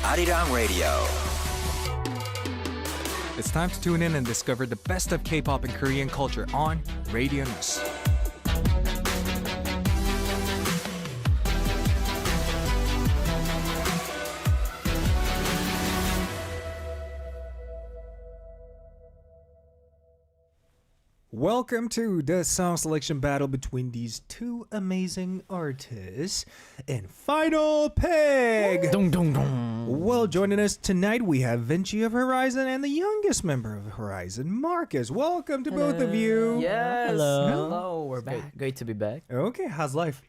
Arirang Radio. It's time to tune in and discover the best of K-pop and Korean culture on Radio News. Welcome to the song selection battle between these two amazing artists in Final Pick. Dong, dong, dong. Well, joining us tonight, we have Vinci of HORI7ON and the youngest member of HORI7ON, Marcus. Welcome to both of you. Yes. Hello. We're back. Great to be back. Okay, how's life?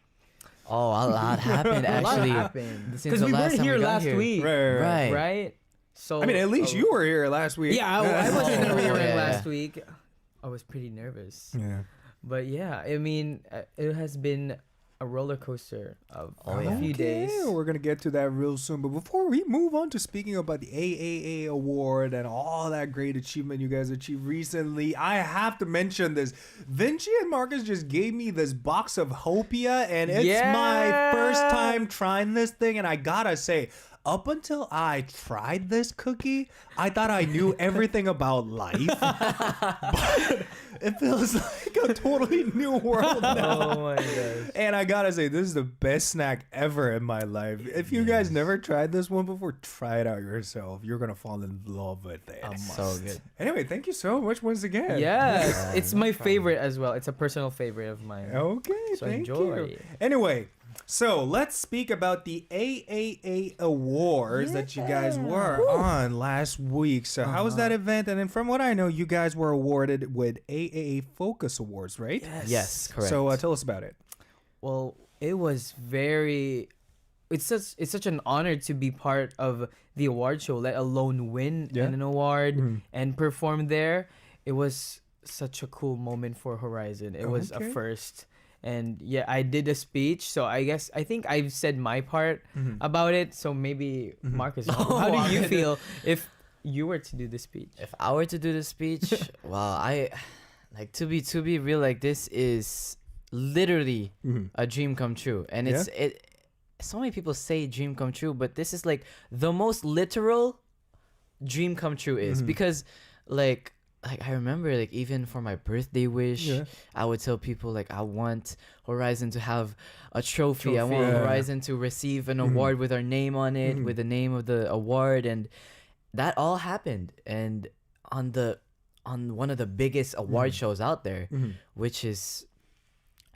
Oh, a lot happened actually. happened. Since Because the we last weren't time here we got last here. week. Right. Right? So I mean, at least you were here last week. Yeah, I wasn't Oh, here yeah. last week. I was pretty nervous. Yeah. But yeah, I mean, it has been a roller coaster of a few days. We're going to get to that real soon. But before we move on to speaking about the AAA award and all that great achievement you guys achieved recently, I have to mention this. Vinci and Marcus just gave me this box of Hopia, and it's Yeah. my first time trying this thing. And I got to say, up until I tried this cookie, I thought I knew everything about life. But it feels like a totally new world now. Oh my gosh. And I gotta say, this is the best snack ever in my life. If you guys never tried this one before, try it out yourself. You're gonna fall in love with it. So good. Anyway, thank you so much once again. Yes, it's my favorite as well. It's a personal favorite of mine. Okay, So thank enjoy. you. Anyway, so let's speak about the AAA awards that you guys were on last week. So how was that event? And then from what I know, you guys were awarded with AAA Focus Awards, right? Yes, correct. So tell us about it. Well, it was very. It's such an honor to be part of the award show, let alone win an award and perform there. It was such a cool moment for HORI7ON. It was a Okay. first. And yeah, I did a speech, so I think I've said my part about it. So maybe Marcus, how do you feel if you were to do the speech? If I were to do the speech, well, I like to be real. Like, this is literally a dream come true, and it's it. So many people say dream come true, but this is like the most literal dream come true is because like I remember, like, even for my birthday wish, I would tell people, like, I want HORI7ON to have a trophy. I want HORI7ON to receive an award with our name on it, with the name of the award, and that all happened. And on one of the biggest award shows out there, which is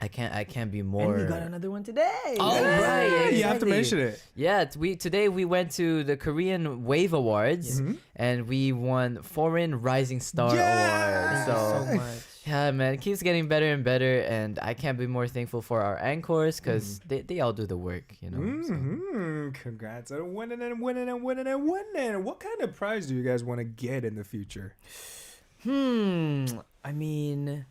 I can't be more. And we got another one today. Oh, right. You have to exactly. mention it. Yeah, today we went to the Korean Wave Awards and we won Foreign Rising Star Yes! Award. So So much. yeah, man, it keeps getting better and better, and I can't be more thankful for our anchors because they all do the work, you know. So. Congrats on winning and winning and winning and winning. What kind of prize do you guys want to get in the future? I mean,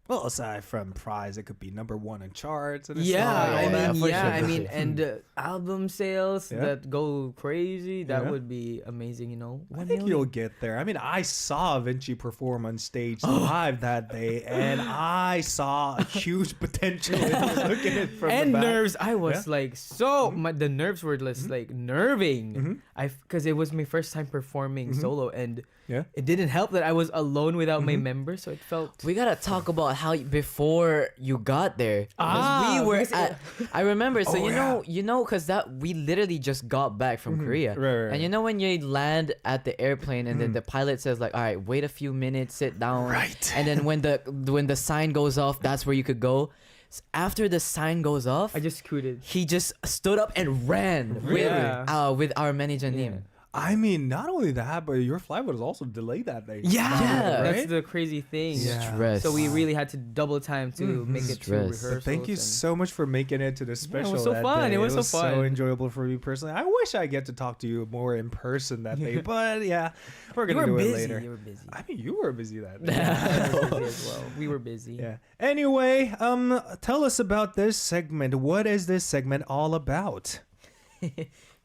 Well, aside from prize, it could be number one in charts. And yeah, all that. for sure, for sure. and album sales Yeah. that go crazy. That Yeah. would be amazing, you know. I think you'll get there. I mean, I saw Vinci perform on stage live that day, and I saw a huge potential in looking at it from And the back. nerves. I was like the nerves were just like nerving. Because it was my first time performing solo, and it didn't help that I was alone without my member, so it felt. We gotta talk about how before you got there, 'cause we were because I remember. So Oh, you know, because that we literally just got back from Korea, Right. and you know when you land at the airplane and then the pilot says like, all right, wait a few minutes, sit down, Right. and then when the sign goes off, that's where you could go. After the sign goes off, I just scooted. he just stood up and ran with our manager Nim. I mean, not only that, but your flight was also delayed that day. Yeah. That's Right? the crazy thing. Yeah. Stress. So we really had to double time to make it to Stress. rehearsals. Thank you so much for making it to the special. was so that fun. day. It was so so fun. enjoyable for me personally. I wish I get to talk to you more in person that day, but yeah, we're You gonna were do it busy. later. You were busy. I mean, you were busy that day. We were busy as well. We were busy. Yeah. Anyway, tell us about this segment. What is this segment all about?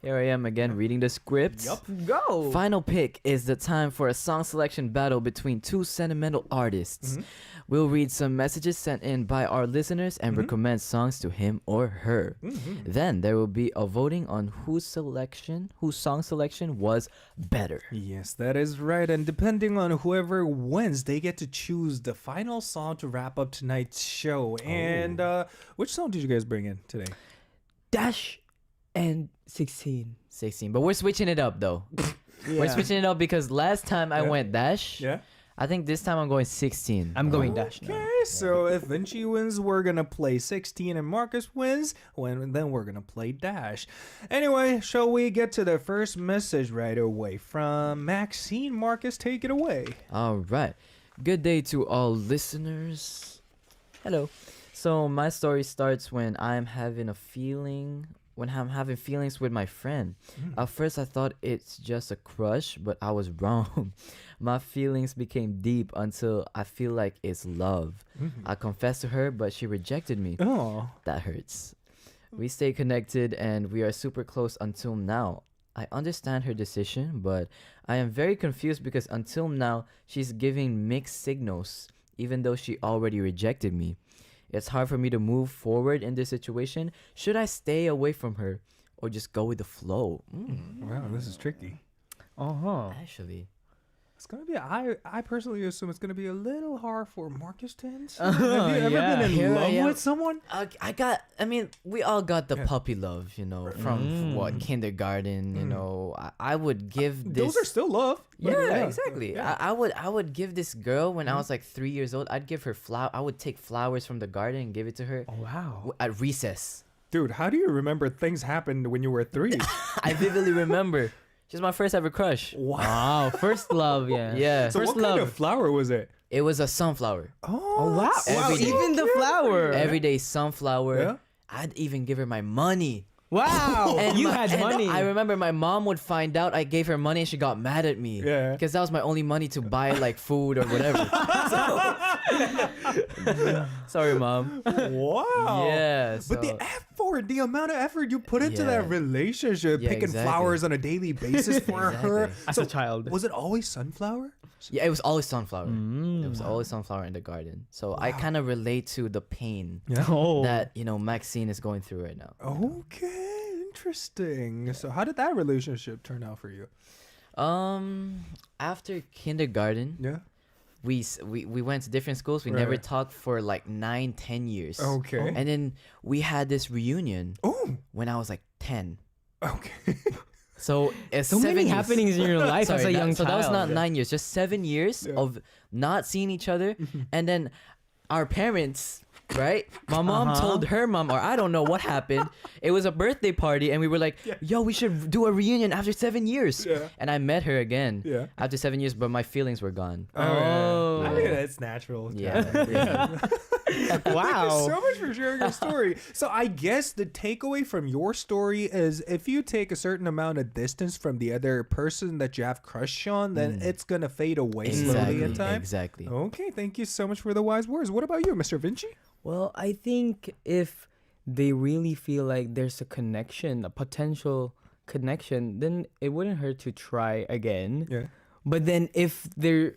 Here I am again reading the script. Yup. Go. Final pick is the time for a song selection battle between two sentimental artists. Mhm. We'll read some messages sent in by our listeners and Mhm. recommend songs to him or her. Mhm. Then there will be a voting on whose song selection was better. Yes, that is right. And depending on whoever wins, they get to choose the final song to wrap up tonight's show. And which song did you guys bring in today? Dash and 16. 16. But we're switching it up though. We're switching it up because last time I Yeah. went Dash. Yeah. I think this time I'm going 16. I'm going Dash now. Okay, so if Vinci wins, we're gonna play 16, and Marcus wins, then we're gonna play Dash. Anyway, shall we get to the first message right away from Maxine? Marcus, take it away. All right. Good day to all listeners. Hello. So my story starts when I'm having feelings with my friend. At first I thought it's just a crush, but I was wrong. My feelings became deep until I feel like it's love. I confessed to her, but she rejected me. Oh, That hurts. We stay connected and we are super close until now. I understand her decision, but I am very confused because until now she's giving mixed signals, even though she already rejected me. It's hard for me to move forward in this situation. Should I stay away from her or just go with the flow? wow, this is tricky. Actually, It's gonna be. I personally assume it's gonna be a little hard for Marcus to answer. Uh-huh, Have you ever yeah. been in Here I love am. with someone? we all got the Yeah. puppy love, from what, kindergarten, I would give this. Those are still love. But Yeah, exactly. Yeah. I would give this girl when I was like 3 years old. I'd give her I would take flowers from the garden and give it to her Oh, wow. at recess. Dude, how do you remember things happened when you were 3? I vividly remember. She's my first ever crush. Wow. Wow. First love, yeah. Yeah. So First what kind love. of flower was it? It was a sunflower. Oh, wow. that's Wow. Every day. Even the flower. Everyday sunflower. Yeah. I'd even give her my money. Wow. You my- had and money. I remember my mom would find out I gave her money and she got mad at me. Yeah. Because that was my only money to buy like food or whatever. Sorry, mom. Wow. Yeah. But the so- effort, the amount of effort you put into Yeah. that relationship, Yeah, picking exactly. flowers on a daily basis for her. Exactly. As a child. Was it always sunflower? Yeah, it was always sunflower. Mm. It was always sunflower in the garden. So I kind of relate to the pain Yeah. Oh. that, Maxine is going through right now. Okay, interesting. So how did that relationship turn out for you? After kindergarten, Yeah. we went to different schools. We never Right. talked for like 9-10 years. Okay. And then we had this reunion Oh, when I was like 10. okay. So it's So 7 many years. happenings in your life as a Sorry, young so child. that was not Yeah. 9 years, just 7 years Yeah. of not seeing each other. And then our parents, right? My mom Uh-huh. told her mom, or I don't know what happened. It was a birthday party, and we were like, yo, we should do a reunion after 7 years. Yeah. And I met her again Yeah. after 7 years, but my feelings were gone. Oh. I think that's natural. Yeah. Thank you Wow. so much for sharing your story. So I guess the takeaway from your story is if you take a certain amount of distance from the other person that you have crush on, then it's gonna fade away slowly in time. Exactly. Okay, thank you so much for the wise words. What about you, Mr. Vinci? Well, I think if they really feel like there's a connection, a potential connection, then it wouldn't hurt to try again. Yeah. But then if they're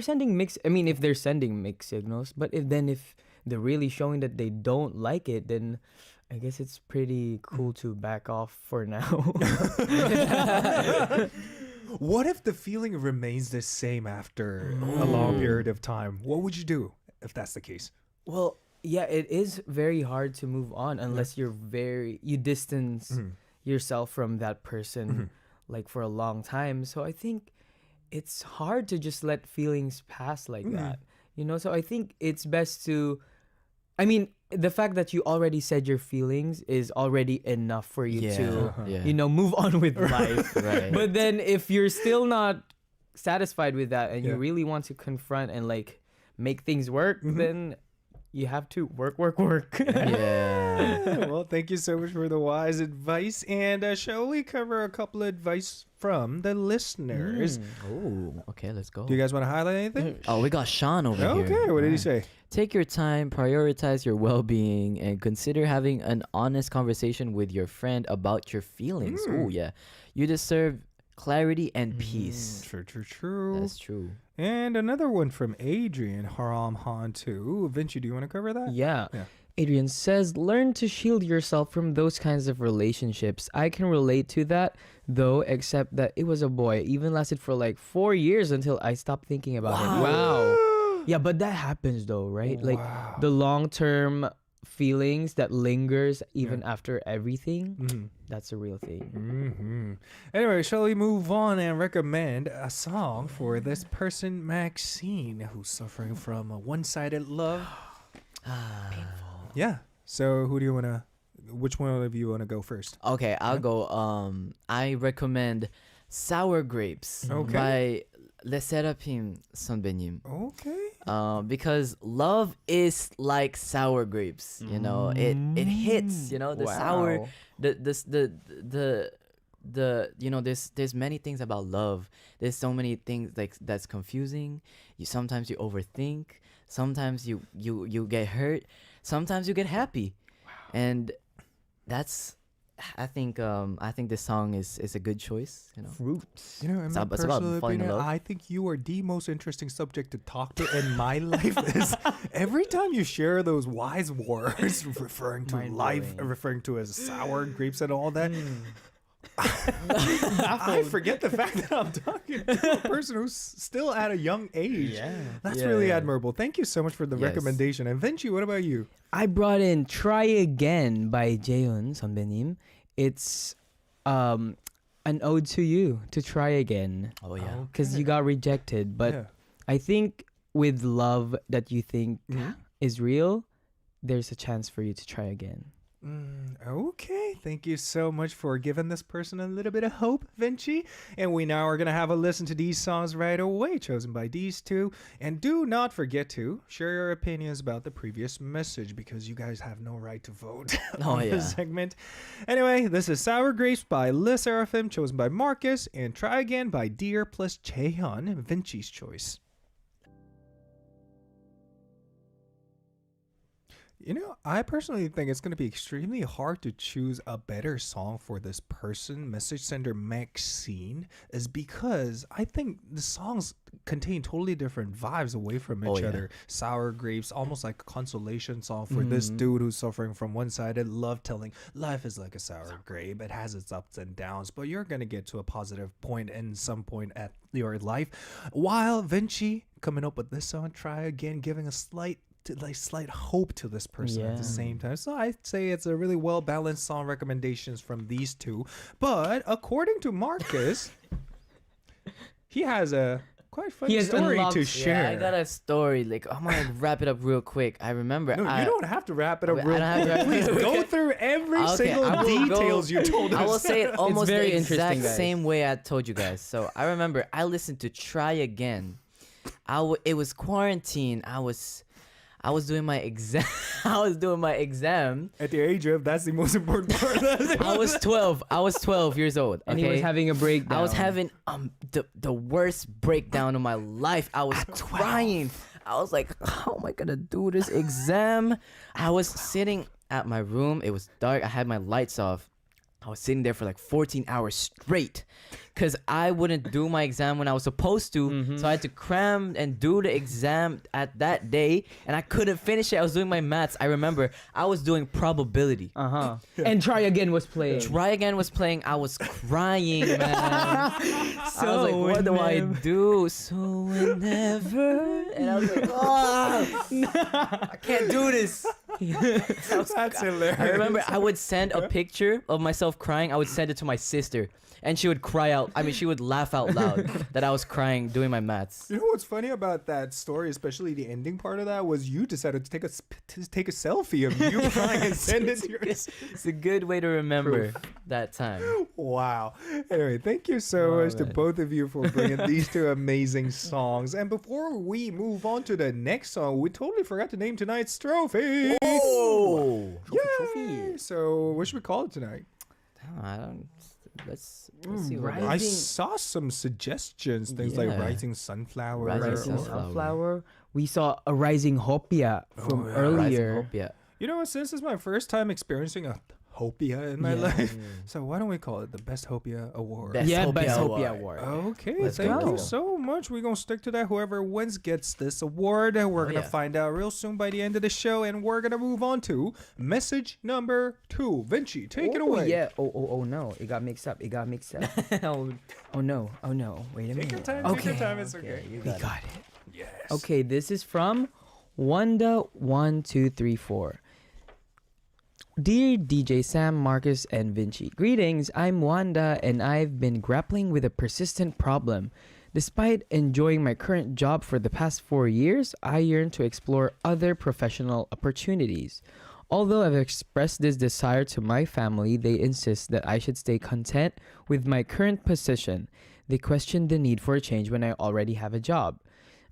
sending mixed, if they're sending mixed signals, but if they're really showing that they don't like it, then I guess it's pretty cool to back off for now. What if the feeling remains the same after a long period of time? What would you do if that's the case? Well, yeah, it is very hard to move on unless you distance yourself from that person like for a long time. So I think it's hard to just let feelings pass like that. So I think it's best to the fact that you already said your feelings is already enough for you to move on with life. Right. But then if you're still not satisfied with that and Yeah. you really want to confront and like make things work, then you have to work. Yeah. Well, thank you so much for the wise advice. And shall we cover a couple of advice from the listeners? Oh, okay, let's go. Do you guys want to highlight anything? Oh, we got Sean over here. Okay, what did he say? Take your time, prioritize your well-being, and consider having an honest conversation with your friend about your feelings. Oh, yeah. You deserve clarity and peace. True. That's true. And another one from Adrian, HORI7ON too. Vinci, do you want to cover that? Yeah. Adrian says, learn to shield yourself from those kinds of relationships. I can relate to that, though, except that it was a boy. It even lasted for like 4 years until I stopped thinking about him. Wow. Yeah, but that happens though, right? Like the long-term feelings that lingers even after everything, that's a real thing. Anyway, shall we move on and recommend a song for this person, Maxine, who's suffering from a one-sided love? Painful. Yeah. So which one of you want to go first? Okay, I'll go. I recommend Sour Grapes by Le Seraphim 선배님. Okay. Because love is like sour grapes, you know. It hits, you know, the sour, the you know, there's many things about love. There's so many things like that's confusing. Sometimes you overthink. Sometimes you get hurt. Sometimes you get happy, and that's. I think this song is a good choice. You know, Fruits. You know, in my It's about personal falling in opinion, love. I think you are the most interesting subject to talk to in my life. Is every time you share those wise words referring to life, referring to as sour grapes and all that. I forget the fact that I'm talking to a person who's still at a young age. Yeah. That's really admirable. Thank you so much for the recommendation. And Vinci, what about you? I brought in Try Again by Jaehyun 선배님. It's an ode to you to try again. Oh yeah. Because you got rejected. But I think with love that you think is real, there's a chance for you to try again. Okay, thank you so much for giving this person a little bit of hope, Vinci. And we now are going to have a listen to these songs right away, chosen by these two. And do not forget to share your opinions about the previous message, because you guys have no right to vote on this segment. Anyway, this is Sour Grapes by Le Seraphim, chosen by Marcus, and Try Again by Dear plus Jaehyun, Vinci's choice. You know, I personally think it's going to be extremely hard to choose a better song for this person, message sender Maxine, is because I think the songs contain totally different vibes away from each other. Sour Grapes, almost like a consolation song for this dude who's suffering from one-sided love, telling life is like a sour grape. It has its ups and downs, but you're going to get to a positive point in some point at your life. While Vinci coming up with this song, Try Again, giving a slight hope to this person at the same time. So I'd say it's a really well-balanced song recommendations from these two. But according to Marcus, he has a quite funny story to share. Yeah, I got a story. Like, I'm gonna wrap it up real quick. I remember. No, you don't have to wrap it up real I don't have to quick. wrap it Please up. go through every single I will details you told us. I will say it almost very the exact interesting, guys. same way I told you guys. So I remember I listened to Try Again. It was quarantine. I was doing my exam. I was doing my exam. At the age of, that's the most important part. I was 12. I was 12 years old. And he was having a breakdown. I was having the worst breakdown of my life. I was crying. I was like, how am I gonna do this exam? I was sitting at my room. It was dark. I had my lights off. I was sitting there for like 14 hours straight because I wouldn't do my exam when I was supposed to. So I had to cram and do the exam at that day, and I couldn't finish it. I was doing my maths. I remember I was doing probability. And Try Again was playing. Try Again was playing. I was crying, man. I was like, what do I do? So whenever. And I was like, oh, I can't do this. That's hilarious. I remember I would send a picture of myself crying. I would send it to my sister, and she would cry out. I mean, she would laugh out loud that I was crying doing my maths. You know what's funny about that story, especially the ending part of that, was you decided to take a selfie of you crying and send it to your. It's a good way to remember that time. Wow. Anyway, thank you so much to both of you for bringing these two amazing songs. And before we move on to the next song, we totally forgot to name tonight's trophy. Oh, Yay! So what should we call it tonight? I don't. Let's see. What I saw some suggestions, things like Yeah. Rising Sunflower. Rising or- Sunflower. We saw a rising hopia from earlier. Yeah. You know what? Since it's my first time experiencing a hopia in my life, so why don't we call it the Best Hopia Award? Best Yeah, Hopia Best Award. Hopia Award. Okay, Let's thank go. you so much. We're gonna stick to that. Whoever wins gets this award. We're gonna yeah. find out real soon by the end of the show, and we're gonna move on to message number 2. Vinci, take it away. Yeah. Oh no. It got mixed up. Oh no. Wait a minute. Take your time. Take your time. It's okay. You We got it. got it. Yes. Okay, this is from Wanda1234. Dear DJ Sam, Marcus, and Vinci, greetings. I'm Wanda, and I've been grappling with a persistent problem. Despite enjoying my current job for the past 4 years, I yearn to explore other professional opportunities. Although I've expressed this desire to my family, they insist that I should stay content with my current position. They question the need for a change when I already have a job.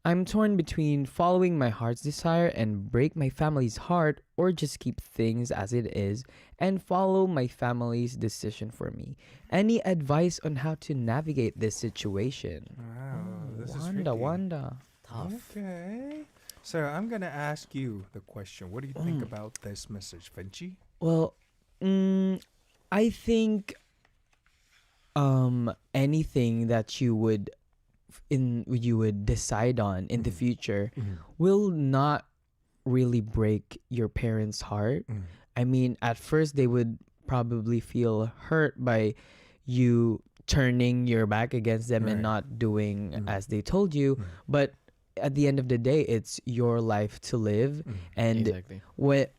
I'm torn between following my heart's desire and break my family's heart, or just keep things as it is and follow my family's decision for me. Any advice on how to navigate this situation? Wow, this is Wanda, tricky. Wanda. Tough. Okay. So I'm gonna ask you the question. What do you think about this message, Vinci? Well, I think anything that you would decide on in the future will not really break your parents' heart. I mean, at first they would probably feel hurt by you turning your back against them and Right. not doing as they told you, but at the end of the day, it's your life to live, and Exactly.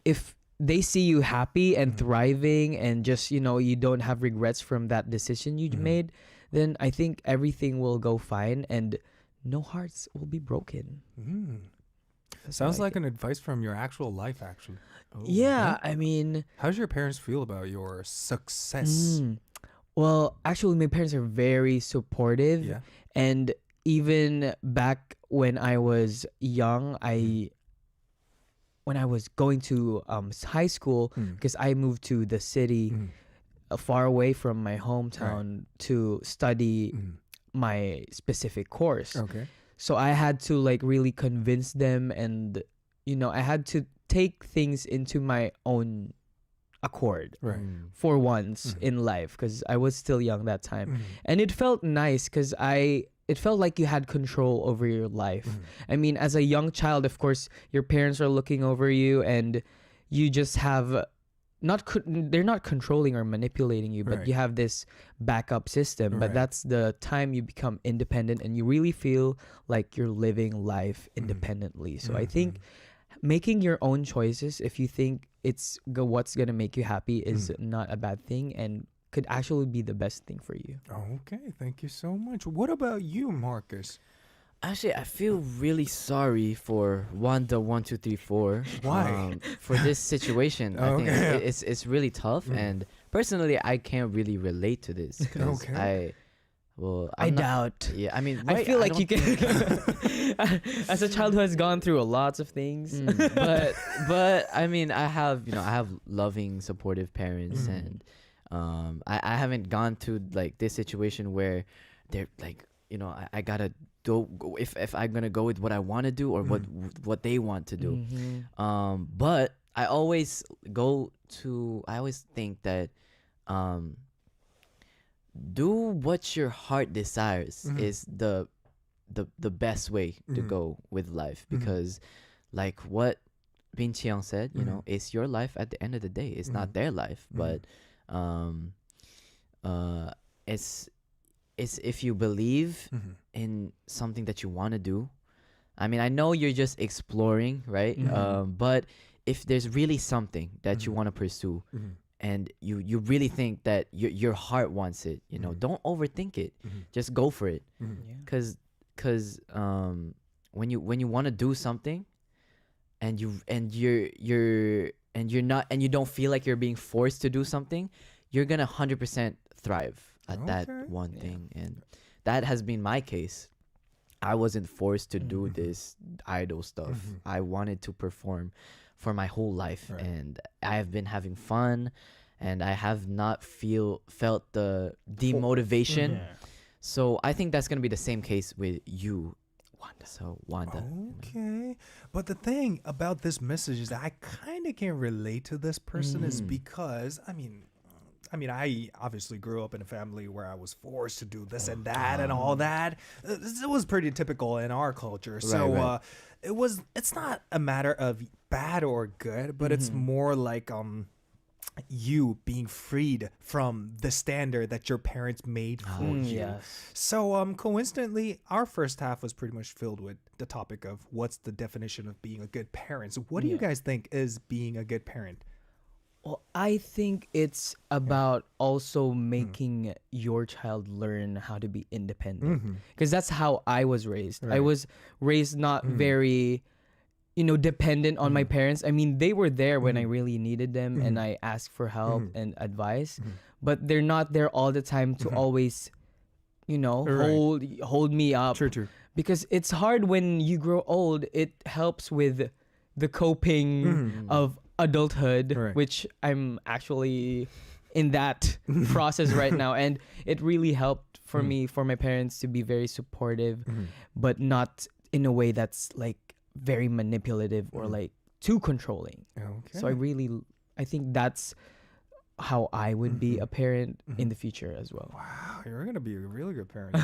if they see you happy and thriving and just, you don't have regrets from that decision you made, then I think everything will go fine and no hearts will be broken. That's Sounds what I like an advice from your actual life, actually. Yeah, I mean, How does your parents feel about your success? well, actually, my parents are very supportive. Yeah. And even back when I was young, when I was going to high school, because I moved to the city far away from my hometown to study my specific course. Okay. So I had to like really convince them, and I had to take things into my own accord Right. for once in life, because I was still young that time. And it felt nice because it felt like you had control over your life. I mean, as a young child, of course, your parents are looking over you, and you just have they're not controlling or manipulating you, but Right. you have this backup system. But Right. that's the time you become independent and you really feel like you're living life independently. So I think making your own choices, if you think it's what's gonna make you happy, is not a bad thing and could actually be the best thing for you. Okay, thank you so much. What about you, Marcus? Actually, I feel really sorry for Wanda1234. Why? For this situation. I think Okay. it's really tough, and personally, I can't really relate to this. 'Cause Okay. I doubt. Yeah, I mean, I feel like you don't can, as a child who has gone through lots of things, but I mean, I have loving, supportive parents, and I haven't gone to like this situation where they're like, I gotta go if I'm gonna go with what I want to do or what they want to do. But I always think that do what your heart desires is the best way to go with life, because like what Vinci said, it's your life at the end of the day. It's not their life, but it's if you believe in something that you want to do. I mean, I know you're just exploring, right? But if there's really something that you want to pursue, and you really think that your heart wants it, don't overthink it. Just go for it. Cause when you want to do something, and you're not, and you don't feel like you're being forced to do something, you're gonna 100% thrive at that one thing. And that has been my case. I wasn't forced to do this idol stuff. I wanted to perform for my whole life, and I have been having fun, and I have not felt the demotivation. So I think that's gonna be the same case with you, Wanda. So Wanda. Okay. But the thing about this message is that I kind of can relate to this person is because, I mean, I obviously grew up in a family where I was forced to do this and that and all that. It was pretty typical in our culture. So it's not a matter of bad or good, but it's more like you being freed from the standard that your parents made for you. Yes. So coincidentally, our first half was pretty much filled with the topic of what's the definition of being a good parent. So what do you guys think is being a good parent? Well, I think it's about also making your child learn how to be independent. Because that's how I was raised. I was raised not very, dependent on my parents. I mean, they were there when I really needed them and I asked for help and advice. But they're not there all the time to always, hold me up. True. Because it's hard when you grow old. It helps with the coping of adulthood, which I'm actually in that process right now, and it really helped for me, for my parents to be very supportive, but not in a way that's like very manipulative or like too controlling. So I think that's how I would be a parent in the future as well. Wow, you're gonna be a really good parent.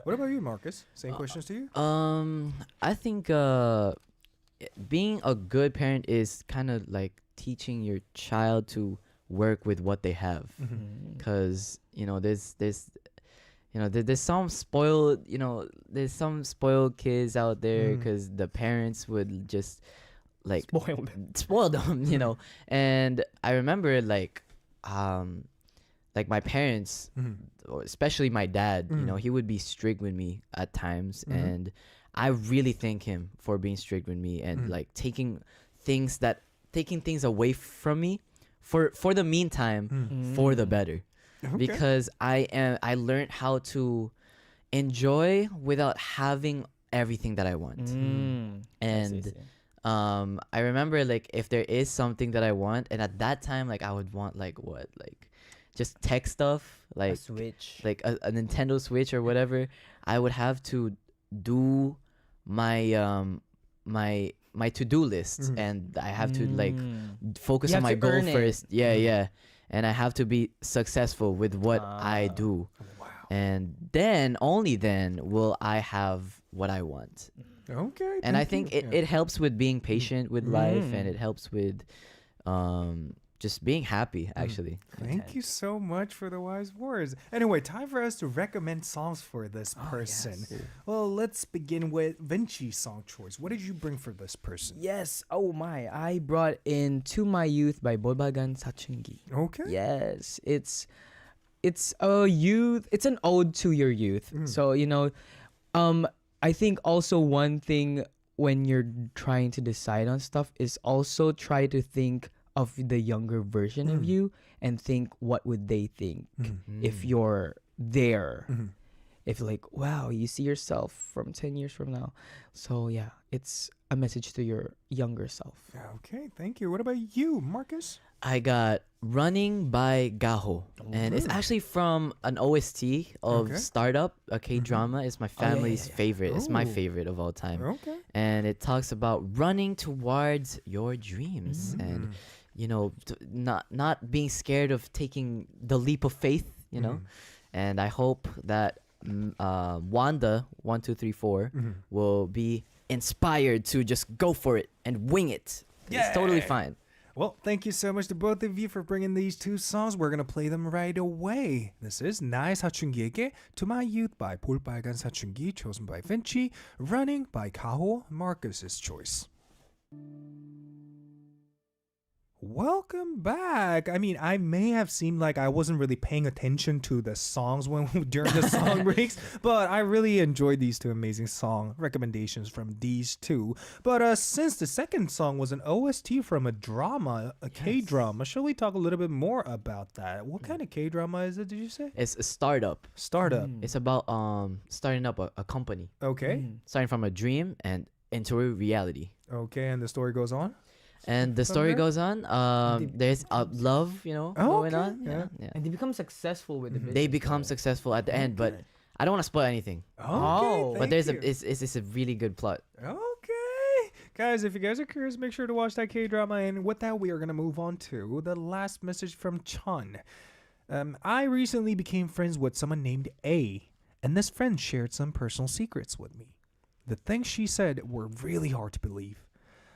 What about you, Marcus? Same questions to you? I think being a good parent is kind of like teaching your child to work with what they have, because there's some spoiled kids out there, because the parents would just like spoil them, and I remember like my parents, or especially my dad, he would be strict with me at times, and I really thank him for being strict with me and like taking things away from me for the meantime, for the better. Because I learned how to enjoy without having everything that I want. And I remember like if there is something that I want, and at that time like I would want like just tech stuff, like a Switch, like a Nintendo Switch or whatever. I would have to do my my to-do list, and I have to like focus on my goal first. And I have to be successful with what I do. And then only then will I have what I want. Okay. And I think it helps with being patient with life, and it helps with just being happy, actually. Thank you so much for the wise words. Anyway, time for us to recommend songs for this person. Yes. Well, let's begin with Vinci's song choice. What did you bring for this person? Yes. Oh my! I brought in "To My Youth" by Bolbagan Sachungi. Okay. Yes, it's a youth. It's an ode to your youth. So I think also one thing when you're trying to decide on stuff is also try to think of the younger version of you and think what would they think if you're there. If like, wow, you see yourself from 10 years from now. So yeah, it's a message to your younger self. Okay, thank you. What about you, Marcus? I got Running by Gaho. And it's actually from an OST of Startup, a K-drama. It's my family's favorite. It's my favorite of all time. Okay. And it talks about running towards your dreams and, not being scared of taking the leap of faith, And I hope that Wanda 1234 will be inspired to just go for it and wing it. It's totally fine. Well, thank you so much to both of you for bringing these two songs. We're going to play them right away. This is 나의 사춘기에게 To My Youth by 볼빨간 사춘기, chosen by Vinci, Running by Gaho, Marcus's choice. Welcome back. I mean, I may have seemed like I wasn't really paying attention to the songs when during the song breaks, but I really enjoyed these two amazing song recommendations from these two. But since the second song was an OST from a drama, a K-drama, shall we talk a little bit more about that? What kind of K-drama is it, did you say? It's a startup. Startup. It's about starting up a company, Okay. starting from a dream and into a reality. Okay, and the story goes on? And the story Okay. goes on. There's love, going okay. on. Yeah. Yeah. And they become successful with the business. They become successful at the end, but I don't want to spoil anything. Okay, But there's thank you. it's a really good plot. Okay. Guys, if you guys are curious, make sure to watch that K-drama. And with that, we are going to move on to the last message from Chun. I recently became friends with someone named A, and this friend shared some personal secrets with me. The things she said were really hard to believe.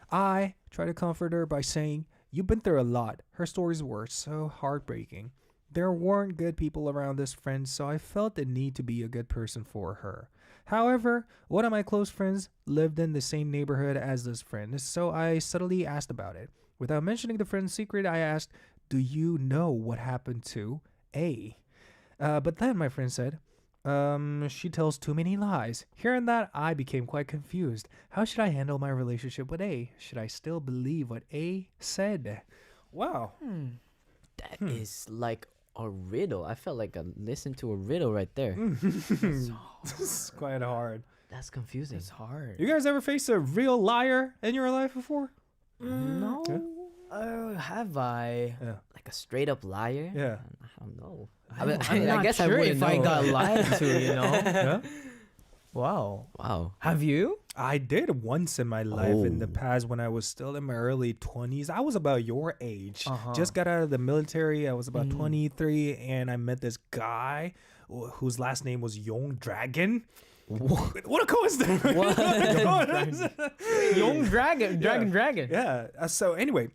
I tried to comfort her by saying, "You've been through a lot." Her stories were so heartbreaking. There weren't good people around this friend, so I felt the need to be a good person for her. However, one of my close friends lived in the same neighborhood as this friend, so I subtly asked about it. Without mentioning the friend's secret, I asked, "Do you know what happened to A?" But then my friend said, she tells too many lies. Hearing that, I became quite confused. How should I handle my relationship with A? Should I still believe what A said? Wow. That is like a riddle. I felt like I listened to a riddle right there. It's quite hard. That's confusing. It's hard. You guys ever faced a real liar in your life before? No. Have I? Yeah. Like a straight up liar? Yeah. I don't know. I'm I not guess I sure wouldn't if I know. got lied to, Yeah. Wow. Wow. Have you? I did once in my life in the Oh. past when I was still in my early 20s. I was about your age. Uh-huh. Just got out of the military. I was about 23 and I met this guy whose last name was Young Dragon. What a coincidence. What a coincidence. Young dragon. Dragon. Yeah. So anyway,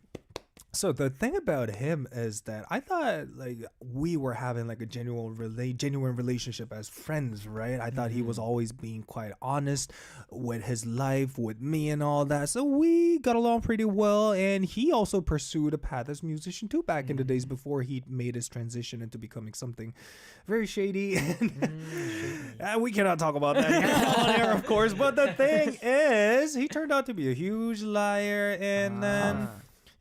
so the thing about him is that I thought like we were having like a genuine relationship as friends, right? I thought he was always being quite honest with his life, with me and all that. So we got along pretty well, and he also pursued a path as a musician too back in the days before he made his transition into becoming something very shady. We cannot talk about that on air, of course. But the thing is, he turned out to be a huge liar, and then.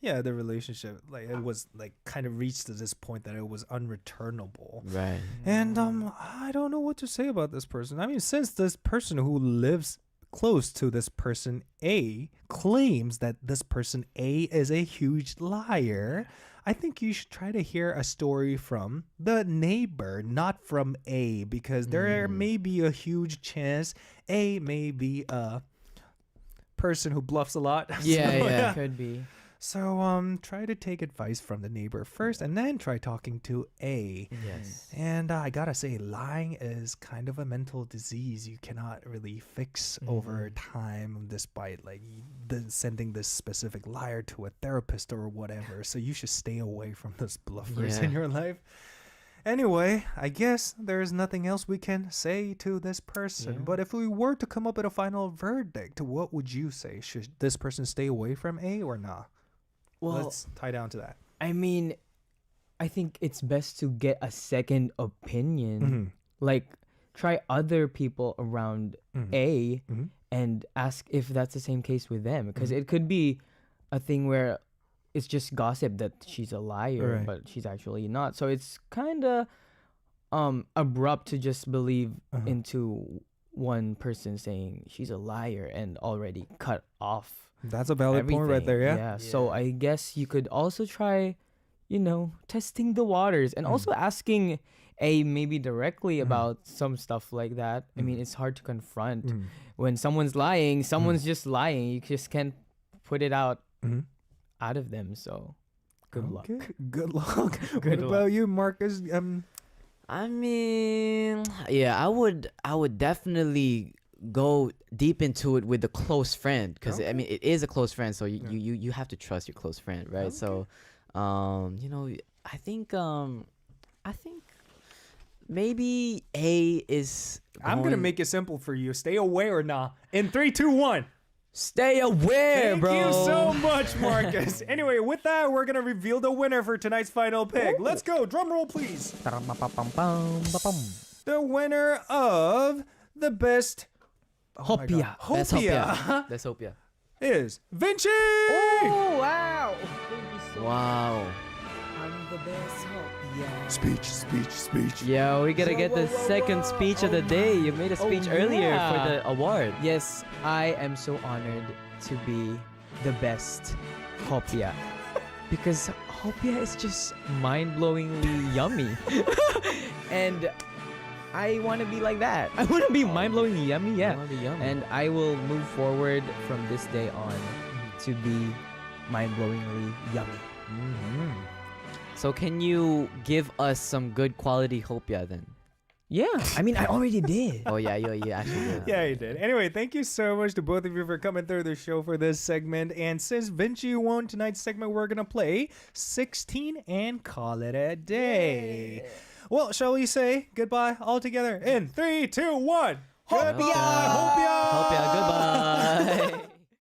Yeah, the relationship, like it was like kind of reached to this point that it was unreturnable. Right. And I don't know what to say about this person. I mean, since this person who lives close to this person A claims that this person A is a huge liar, I think you should try to hear a story from the neighbor, not from A, because there may be a huge chance A may be a person who bluffs a lot. Yeah. Could be. So try to take advice from the neighbor first and then try talking to A. Yes. And I gotta say, lying is kind of a mental disease you cannot really fix over time, despite like sending this specific liar to a therapist or whatever. So you should stay away from those bluffers in your life. Anyway, I guess there's nothing else we can say to this person. Yeah. But if we were to come up with a final verdict, what would you say? Should this person stay away from A or not? Well, Let's tie down to that. I mean, I think it's best to get a second opinion. Like, try other people around A and ask if that's the same case with them. Because it could be a thing where it's just gossip that she's a liar, Right. but she's actually not. So it's kind of abrupt to just believe into one person saying she's a liar and already cut off That's a valid point right there, yeah? So I guess you could also try, testing the waters and also asking A maybe directly about some stuff like that. I mean, it's hard to confront when someone's lying. Someone's just lying. You just can't put it out of them. So good luck. Good luck. Good What about you, Marcus? I mean, yeah, I would definitely go deep into it with a close friend, because I mean it is a close friend, so you have to trust your close friend, right? So I think maybe A is I'm gonna make it simple for you. Stay away or not. In 3, 2, 1. Stay aware, Thank bro. you so much, Marcus. Anyway, with that, we're gonna reveal the winner for tonight's final pick. Let's go. Drum roll, please. The winner of the best Hopia. That's Hopia Hopia. That's Hopia. is Vinci. Oh, wow. Thank you so Wow. much. I'm the best Hopia. Speech. Yeah, we gotta get the second speech of the day. You made a speech earlier for yeah. the award. Yes, I am so honored to be the best Hopia. Because Hopia is just mind-blowingly yummy. And I want to be like that. I want to be mind-blowingly yummy, yeah. And I will move forward from this day on to be mind-blowingly yummy. So can you give us some good quality Hopia then? Yeah, I mean, I already did. Oh yeah, you actually did. Yeah, you did. Anyway, thank you so much to both of you for coming through the show for this segment. And since Vinci won tonight's segment, we're going to play 16 and call it a day. Well, shall we say goodbye all together in 3, 2, 1. Hopia! Goodbye, Hopia! Hopia, goodbye.